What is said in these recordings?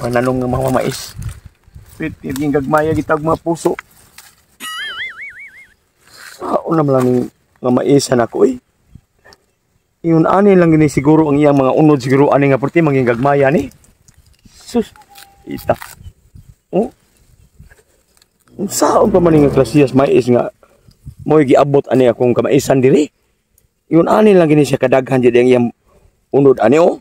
pagpananong ng mga mais. Pitiging gagmaya gitag mga puso. Sao naman lang nga maisan ako eh. Iyon ani lang gini siguro ang iyang mga unod siguro ani nga perti maging gagmaya ni. Sus, ita. Oh. Sao pa man nga klasiyas mais nga mo'y giabot ani akong kamaisan diri. Iyon ani lang gini siya kadaghan jud ang iyang unod ani oh.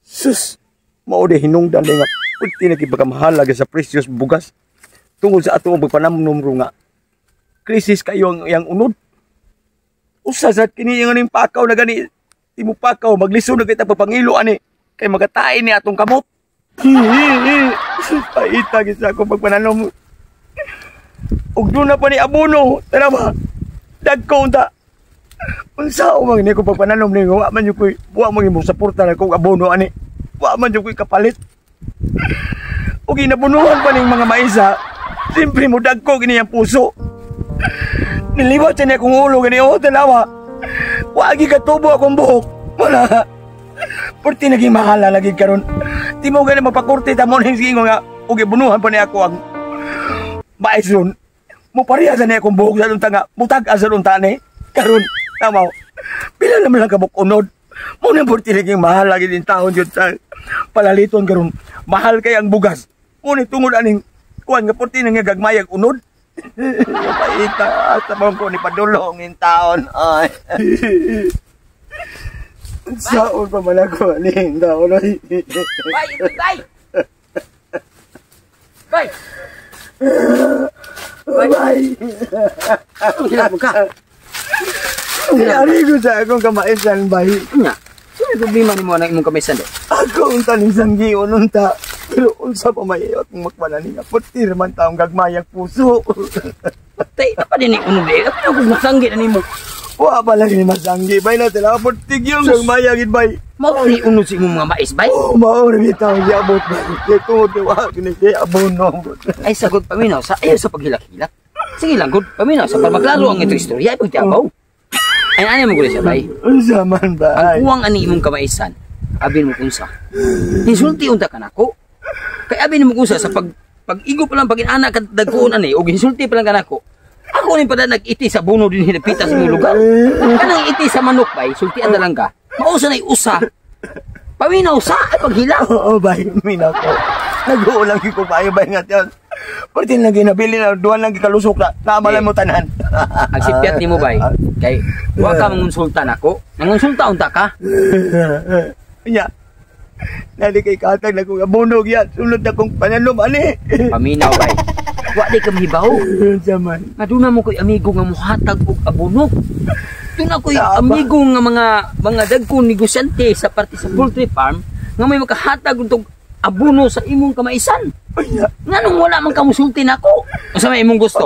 Sus, mao de hinungdan nga perti na kipagamahala sa precious bugas. Tungod sa ato ang pagpanamnumro nga krisis kayo ang iyang unod. Usa sa kini yung aning pakaw na gani. Imo pakaw, maglisod na kita papangilo ani. Kay magatain ni atong kamot. Paita gisa ako pagpananom. Ug doon na pa ni abono. Tara ba? Dagko unta. Unsa man ni ko pagpananom ni wa man yung ko'y wa man yung suporta na kong abono ani. Wa man yung ko'y kapalit. Ug ginabunuhan pa ning mga maisa. Siyempre mo dagko gini ang puso. Niliwat siya niya kong ulo, gani, oh, talawa. Wagi katubo akong buhok. Wala. Purti naging mahala lagi karon. Di mo gani mapakurti tamo ng singo nga. Ugi bunuhan pa niya ako ang mais ron. Mupariya sa niya akong buhok sa lunta nga. Mutag sa lunta ni. Karon, tamaw. Pila naman lang kabuk unod. Muna purti naging mahal lagi din taon yun sa palaliton karon. Mahal kay ang bugas. Muna tungod aning kuwan nga purti nang gagmayag unod. Paita, sabang ko ni padulong in taon. Ay. Saon pa man ako ni taon. Bay, bay. Bay. Bay. Hilap ka. Ari ko sa akong kamaisan, bay. Nya. Sino problema nimo na imong kamaisan de? Ako unta ning sanggi unta. Pero unsa pa may akong makmanani nga putir man taong gagmayang puso. Tay, apa din ni uno de? Apa ko masanggi na nimo? Wa ba lang ni masanggi bay na tala putig yung gagmaya gid bay. Mao ni uno si imong mga mais bay? Oh, mao ni taong giabot bay. Ito wa kini kay abono. Ay sagot paminaw sa ayo sa paghilak-hilak. Sige lang gud paminaw sa pagmaklaro ang ito istorya ay pagtiabaw. Ay ano mo gud siya bay? Unsa man bay? Ang uwang ani imong kamaisan. Abin mo kunsa. Insulti unta kanako. Kay abin mo kunsa sa pag-igo pa lang pag-inana ka dagkuon ani og insulti pa lang kanako. Ako ni pada nag-iti sa buno din hinapita sa imong lugar. Kanang iti sa manok bay, sultian na lang ka. Mausa nay usa. Paminaw sa ay paghilak. Oo bay, minaw ko. Nag-uulang ko bayo bay nga tiyan. Pwede lang ginabili na duwan lang gikalusok na naamalay mo tanan. Ang sipiat ni mo bay. Kay wa ka mangunsulta nako. Nangunsulta unta ka. Nya. Nali kay katag na kong abonog yan. Sunod na kong pananom, ani. Paminaw bay. Wa di ka mahibaw. Zaman. Aduna mo ko'y amigo nga muhatag og abono. Doon ako'y amigo nga mga dagkong negosyante sa parte sa poultry farm nga may makahatag og abono sa imong kamaisan. Nganong wala man kamusulti nako? Unsa may imong gusto?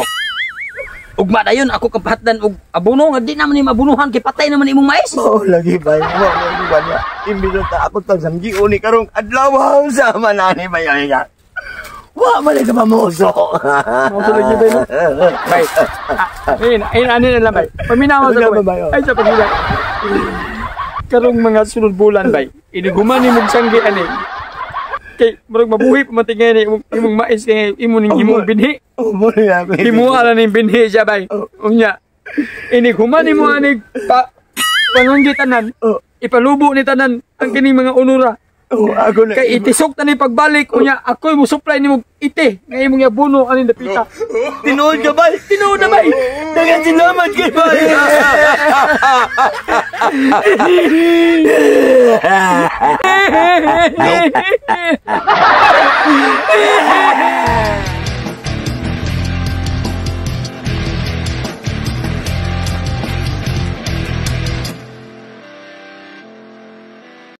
Ugma dayon ako kapahatdan og abono nga di naman ni mabunuhan kay patay naman imong mais. Oo lagi bay. Mo lagi ba niya. Imbis ta ako tag samgi uni karong adlaw sa manani bay ya. Wa man ka mamoso. Moso lagi bay. Bay. Ani na lang bay. Paminaw sa bay. Ay sa pagila. Karong mga sunod bulan bay. Iniguman ni mong sanggi ani. Kay murag mabuhi pa matingay ni imong mais kay imo ning imong binhi. Imo ala ning binhi siya bay. Unya. Ini humani mo anig panunggi tanan. Ipalubo ni tanan ang kining mga unura. Ako na. Kay itisok tani pagbalik unya ako'y mo supply nimo ite nga imong yabuno aning dapita. Tinuod ka bay. Tinuod na bay. Dagan salamat kay bay.